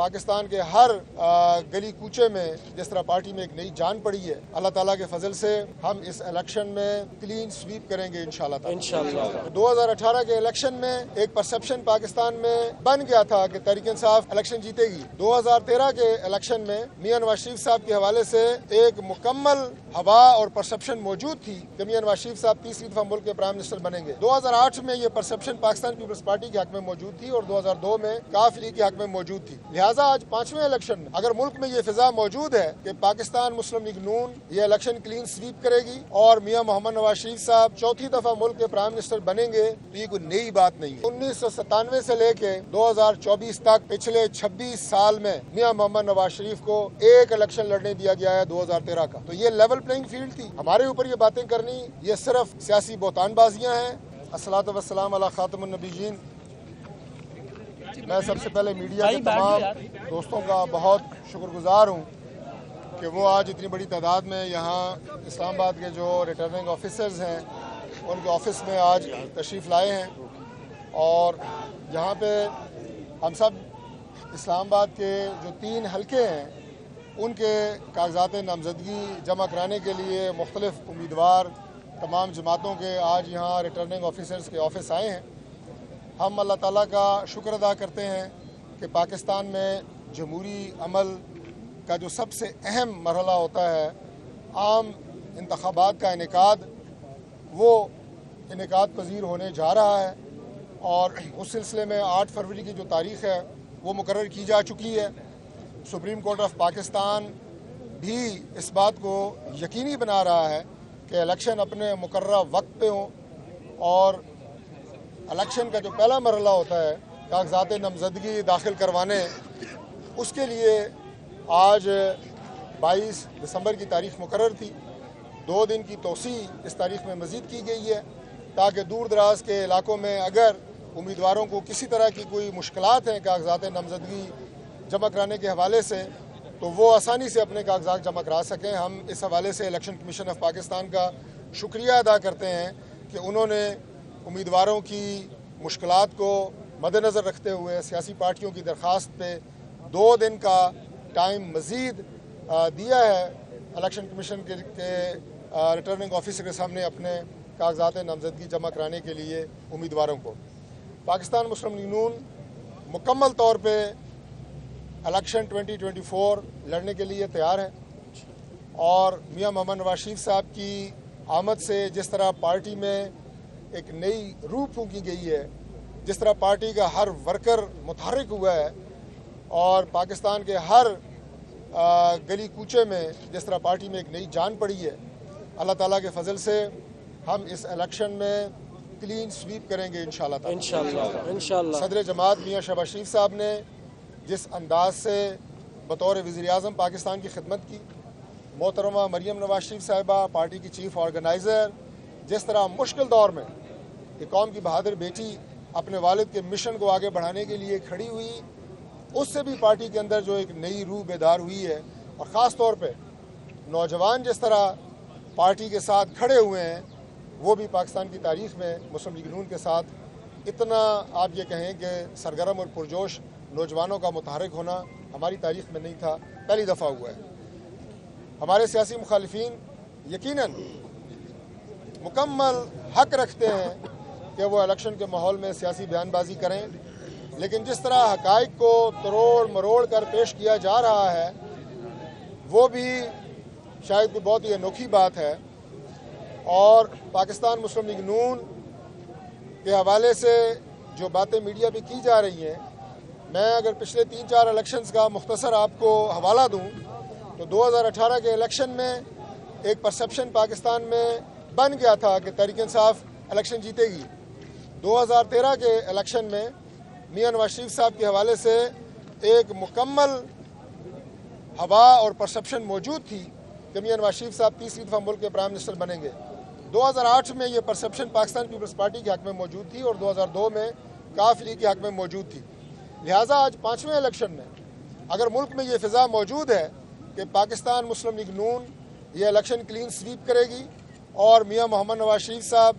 پاکستان کے ہر گلی کوچے میں جس طرح پارٹی میں ایک نئی جان پڑی ہے، اللہ تعالیٰ کے فضل سے ہم اس الیکشن میں کلین سویپ کریں گے انشاءاللہ۔ 2018 کے الیکشن میں ایک پرسپشن پاکستان میں بن گیا تھا کہ تحریک انصاف الیکشن جیتے گی۔ 2013 کے الیکشن میں میاں نواز شریف صاحب کے حوالے سے ایک مکمل ہوا اور پرسپشن موجود تھی کہ میاں نواز شریف صاحب تیسری دفعہ ملک کے پرائم منسٹر بنیں گے۔ 2008 میں یہ پرسپشن پاکستان پیپلز پارٹی کے حق میں موجود تھی اور 2002 میں کاف لیگ کے حق میں موجود تھی۔ لہٰذا آج 5ویں الیکشن میں اگر ملک میں یہ فضا موجود ہے کہ پاکستان مسلم لیگ نون یہ الیکشن کلین سویپ کرے گی اور میاں محمد نواز شریف صاحب چوتھی دفعہ ملک کے پرائم منسٹر بنیں گے، تو یہ کوئی نئی بات نہیں ہے۔ 1997 سے لے کے 2024 تک پچھلے 26 سال میں میاں محمد نواز شریف کو ایک الیکشن لڑنے دیا گیا ہے 2013 کا، تو یہ لیول پلینگ فیلڈ تھی۔ ہمارے اوپر یہ باتیں کرنی یہ صرف سیاسی بہتان بازیاں ہیں۔ الصلاۃ والسلام علی خاتم النبیین۔ میں سب سے پہلے میڈیا کے تمام دوستوں کا بہت شکر گزار ہوں کہ وہ آج اتنی بڑی تعداد میں یہاں اسلام آباد کے جو ریٹرننگ آفیسرز ہیں ان کے آفس میں آج تشریف لائے ہیں، اور یہاں پہ ہم سب اسلام آباد کے جو 3 حلقے ہیں ان کے کاغذات نامزدگی جمع کرانے کے لیے مختلف امیدوار تمام جماعتوں کے آج یہاں ریٹرننگ آفیسرز کے آفس آئے ہیں۔ ہم اللہ تعالیٰ کا شکر ادا کرتے ہیں کہ پاکستان میں جمہوری عمل کا جو سب سے اہم مرحلہ ہوتا ہے عام انتخابات کا انعقاد، وہ انعقاد پذیر ہونے جا رہا ہے، اور اس سلسلے میں 8 فروری کی جو تاریخ ہے وہ مقرر کی جا چکی ہے۔ سپریم کورٹ آف پاکستان بھی اس بات کو یقینی بنا رہا ہے کہ الیکشن اپنے مقررہ وقت پہ ہوں، اور الیکشن کا جو پہلا مرحلہ ہوتا ہے کاغذات نامزدگی داخل کروانے، اس کے لیے آج 22 دسمبر کی تاریخ مقرر تھی۔ 2 دن کی توسیع اس تاریخ میں مزید کی گئی ہے تاکہ دور دراز کے علاقوں میں اگر امیدواروں کو کسی طرح کی کوئی مشکلات ہیں کاغذات نامزدگی جمع کرانے کے حوالے سے تو وہ آسانی سے اپنے کاغذات جمع کرا سکیں۔ ہم اس حوالے سے الیکشن کمیشن آف پاکستان کا شکریہ ادا کرتے ہیں کہ انہوں نے امیدواروں کی مشکلات کو مد نظر رکھتے ہوئے سیاسی پارٹیوں کی درخواست پہ 2 دن کا ٹائم مزید دیا ہے الیکشن کمیشن کے ریٹرننگ آفیسر کے سامنے اپنے کاغذات نامزدگی جمع کرانے کے لیے امیدواروں کو۔ پاکستان مسلم لیگ نون مکمل طور پہ الیکشن 2024 لڑنے کے لیے تیار ہے، اور میاں محمد نواز شریف صاحب کی آمد سے جس طرح پارٹی میں ایک نئی روح پھونکی گئی ہے، جس طرح پارٹی کا ہر ورکر متحرک ہوا ہے، اور پاکستان کے ہر گلی کوچے میں جس طرح پارٹی میں ایک نئی جان پڑی ہے، اللہ تعالیٰ کے فضل سے ہم اس الیکشن میں کلین سویپ کریں گے انشاءاللہ۔ صدر جماعت میاں شہباز شریف صاحب نے جس انداز سے بطور وزیر اعظم پاکستان کی خدمت کی، محترمہ مریم نواز شریف صاحبہ پارٹی کی چیف آرگنائزر جس طرح مشکل دور میں ایک قوم کی بہادر بیٹی اپنے والد کے مشن کو آگے بڑھانے کے لیے کھڑی ہوئی، اس سے بھی پارٹی کے اندر جو ایک نئی روح بیدار ہوئی ہے، اور خاص طور پہ نوجوان جس طرح پارٹی کے ساتھ کھڑے ہوئے ہیں، وہ بھی پاکستان کی تاریخ میں مسلم لیگ نون کے ساتھ اتنا آپ یہ کہیں کہ سرگرم اور پرجوش نوجوانوں کا متحرک ہونا ہماری تاریخ میں نہیں تھا، پہلی دفعہ ہوا ہے۔ ہمارے سیاسی مخالفین یقیناً مکمل حق رکھتے ہیں کہ وہ الیکشن کے ماحول میں سیاسی بیان بازی کریں، لیکن جس طرح حقائق کو تروڑ مروڑ کر پیش کیا جا رہا ہے وہ بھی شاید کوئی بہت ہی انوکھی بات ہے، اور پاکستان مسلم لیگ نون کے حوالے سے جو باتیں میڈیا پہ کی جا رہی ہیں، میں اگر پچھلے 3-4 الیکشنز کا مختصر آپ کو حوالہ دوں تو 2018 کے الیکشن میں ایک پرسپشن پاکستان میں بن گیا تھا کہ تحریک انصاف الیکشن جیتے گی۔ 2013 کے الیکشن میں میاں نواز شریف صاحب کے حوالے سے ایک مکمل ہوا اور پرسپشن موجود تھی کہ میاں نواز شریف صاحب تیسری دفعہ ملک کے پرائم منسٹر بنیں گے۔ 2008 میں یہ پرسپشن پاکستان پیپلز پارٹی کے حق میں موجود تھی اور 2002 میں کاف لیگ کے حق میں موجود تھی۔ لہٰذا آج 5ویں الیکشن میں اگر ملک میں یہ فضا موجود ہے کہ پاکستان مسلم لیگ نون یہ الیکشن کلین سویپ کرے گی اور میاں محمد نواز شریف صاحب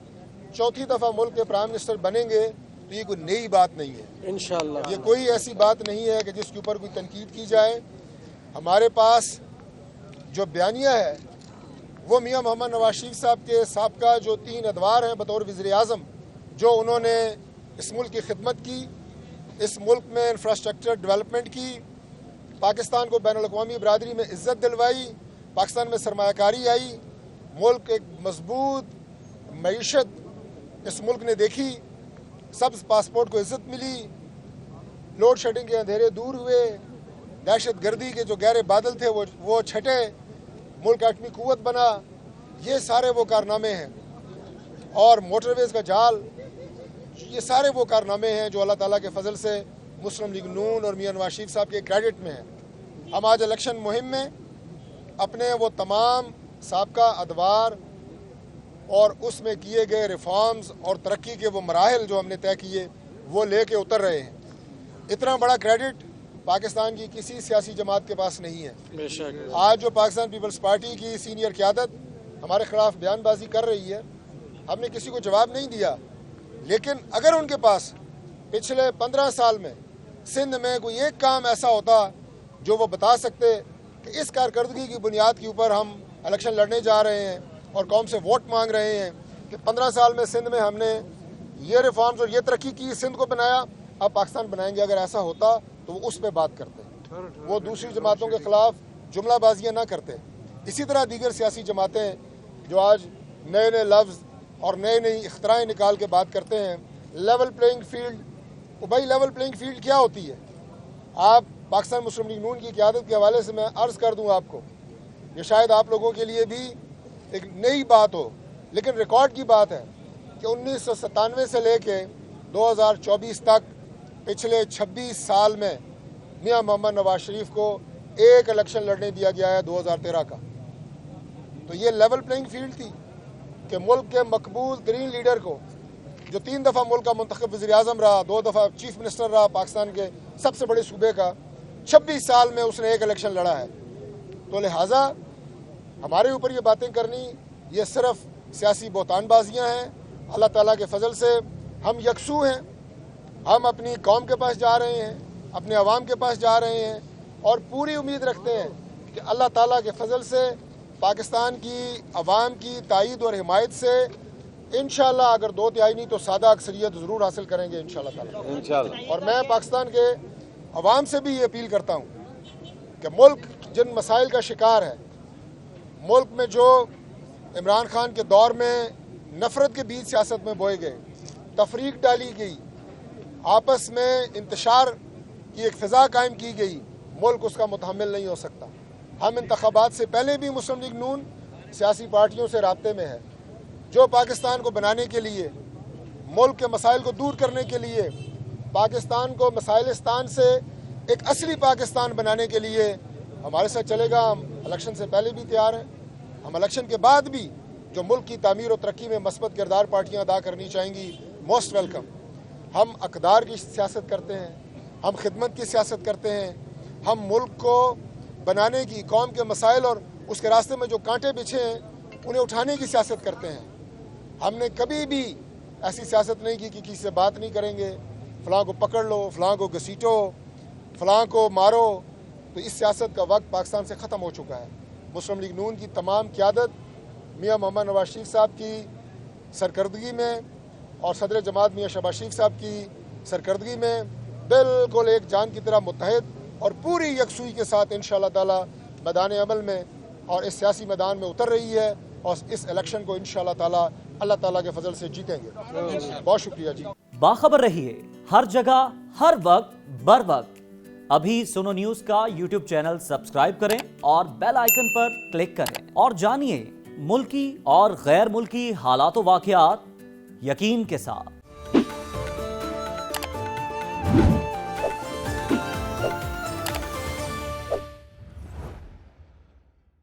چوتھی دفعہ ملک کے پرائم منسٹر بنیں گے، تو یہ کوئی نئی بات نہیں ہے انشاءاللہ یہ کوئی ایسی بات نہیں ہے کہ جس کے اوپر کوئی تنقید کی جائے. ہمارے پاس جو بیانیہ ہے وہ میاں محمد نواز شریف صاحب کے سابقہ جو 3 ادوار ہیں بطور وزیر اعظم، جو انہوں نے اس ملک کی خدمت کی، اس ملک میں انفراسٹرکچر ڈیولپمنٹ کی، پاکستان کو بین الاقوامی برادری میں عزت دلوائی، پاکستان میں سرمایہ کاری آئی، ملک ایک مضبوط معیشت اس ملک نے دیکھی، سبز پاسپورٹ کو عزت ملی، لوڈ شیڈنگ کے اندھیرے دور ہوئے، دہشت گردی کے جو گہرے بادل تھے وہ چھٹے، ملک ایٹمی قوت بنا. یہ سارے وہ کارنامے ہیں. اور موٹر ویز کا جال، یہ سارے وہ کارنامے ہیں جو اللہ تعالیٰ کے فضل سے مسلم لیگ نون اور میاں نواز شریف صاحب کے کریڈٹ میں ہیں. ہم آج الیکشن مہم میں اپنے وہ تمام سابقہ ادوار اور اس میں کیے گئے ریفارمز اور ترقی کے وہ مراحل جو ہم نے طے کیے وہ لے کے اتر رہے ہیں. اتنا بڑا کریڈٹ پاکستان کی کسی سیاسی جماعت کے پاس نہیں ہے. بے شک. آج جو پاکستان پیپلز پارٹی کی سینئر قیادت ہمارے خلاف بیان بازی کر رہی ہے، ہم نے کسی کو جواب نہیں دیا، لیکن اگر ان کے پاس پچھلے 15 سال میں سندھ میں کوئی ایک کام ایسا ہوتا جو وہ بتا سکتے کہ اس کارکردگی کی بنیاد کے اوپر ہم الیکشن لڑنے جا رہے ہیں اور قوم سے ووٹ مانگ رہے ہیں کہ 15 سال میں سندھ میں ہم نے یہ ریفارمز اور یہ ترقی کی، سندھ کو بنایا، اب پاکستان بنائیں گے، اگر ایسا ہوتا تو وہ اس پہ بات کرتے، وہ دوسری جماعتوں کے خلاف جملہ بازیاں نہ کرتے. اسی طرح دیگر سیاسی جماعتیں جو آج نئے نئے لفظ اور نئی نئی اختراعیں نکال کے بات کرتے ہیں. لیول پلینگ فیلڈ، بھائی لیول پلینگ فیلڈ کیا ہوتی ہے؟ آپ پاکستان مسلم لیگ نون کی قیادت کے حوالے سے میں عرض کر دوں آپ کو، یہ شاید آپ لوگوں کے لیے بھی ایک نئی بات ہو، لیکن ریکارڈ کی بات ہے کہ 1997 سے لے کے 2024 تک پچھلے 26 سال میں میاں محمد نواز شریف کو ایک الیکشن لڑنے دیا گیا ہے 2013 کا. تو یہ لیول پلینگ فیلڈ تھی کہ ملک کے مقبول ترین لیڈر کو، جو 3 دفعہ ملک کا منتخب وزیر اعظم رہا، 2 دفعہ چیف منسٹر رہا پاکستان کے سب سے بڑے صوبے کا، 26 سال میں اس نے ایک الیکشن لڑا ہے. تو لہٰذا ہمارے اوپر یہ باتیں کرنی یہ صرف سیاسی بہتان بازیاں ہیں. اللہ تعالیٰ کے فضل سے ہم یکسو ہیں، ہم اپنی قوم کے پاس جا رہے ہیں، اپنے عوام کے پاس جا رہے ہیں اور پوری امید رکھتے ہیں کہ اللہ تعالیٰ کے فضل سے پاکستان کی عوام کی تائید اور حمایت سے انشاءاللہ اگر 2/3 نہیں تو سادہ اکثریت ضرور حاصل کریں گے انشاءاللہ تعالیٰ. اور میں پاکستان کے عوام سے بھی یہ اپیل کرتا ہوں کہ ملک جن مسائل کا شکار ہے، ملک میں جو عمران خان کے دور میں نفرت کے بیچ سیاست میں بوئے گئے، تفریق ڈالی گئی، آپس میں انتشار کی ایک فضا قائم کی گئی، ملک اس کا متحمل نہیں ہو سکتا. ہم انتخابات سے پہلے بھی مسلم لیگ نون سیاسی پارٹیوں سے رابطے میں ہے جو پاکستان کو بنانے کے لیے، ملک کے مسائل کو دور کرنے کے لیے، پاکستان کو مسائلستان سے ایک اصلی پاکستان بنانے کے لیے ہمارے ساتھ چلے گا. ہم الیکشن سے پہلے بھی تیار ہیں، ہم الیکشن کے بعد بھی جو ملک کی تعمیر و ترقی میں مثبت کردار پارٹیاں ادا کرنی چاہیں گی، موسٹ ویلکم. ہم اقدار کی سیاست کرتے ہیں، ہم خدمت کی سیاست کرتے ہیں، ہم ملک کو بنانے کی، قوم کے مسائل اور اس کے راستے میں جو کانٹے بچھے ہیں انہیں اٹھانے کی سیاست کرتے ہیں. ہم نے کبھی بھی ایسی سیاست نہیں کی کہ کسی سے بات نہیں کریں گے، فلاں کو پکڑ لو، فلاں کو گھسیٹو، فلاں کو مارو. تو اس سیاست کا وقت پاکستان سے ختم ہو چکا ہے. مسلم لیگ نون کی تمام قیادت میاں محمد نواز شریف صاحب کی سرکردگی میں اور صدر جماعت میاں شہباز شریف صاحب کی سرکردگی میں بالکل ایک جان کی طرح متحد اور پوری یکسوئی کے ساتھ انشاءاللہ تعالی میدان عمل میں اور اس سیاسی میدان میں اتر رہی ہے اور اس الیکشن کو انشاءاللہ تعالی اللہ تعالیٰ کے فضل سے جیتیں گے. بہت شکریہ جی. باخبر رہیے ہر جگہ ہر وقت بر وقت. ابھی سنو نیوز کا یوٹیوب چینل سبسکرائب کریں اور بیل آئیکن پر کلک کریں اور جانیے ملکی اور غیر ملکی حالات و واقعات یقین کے ساتھ.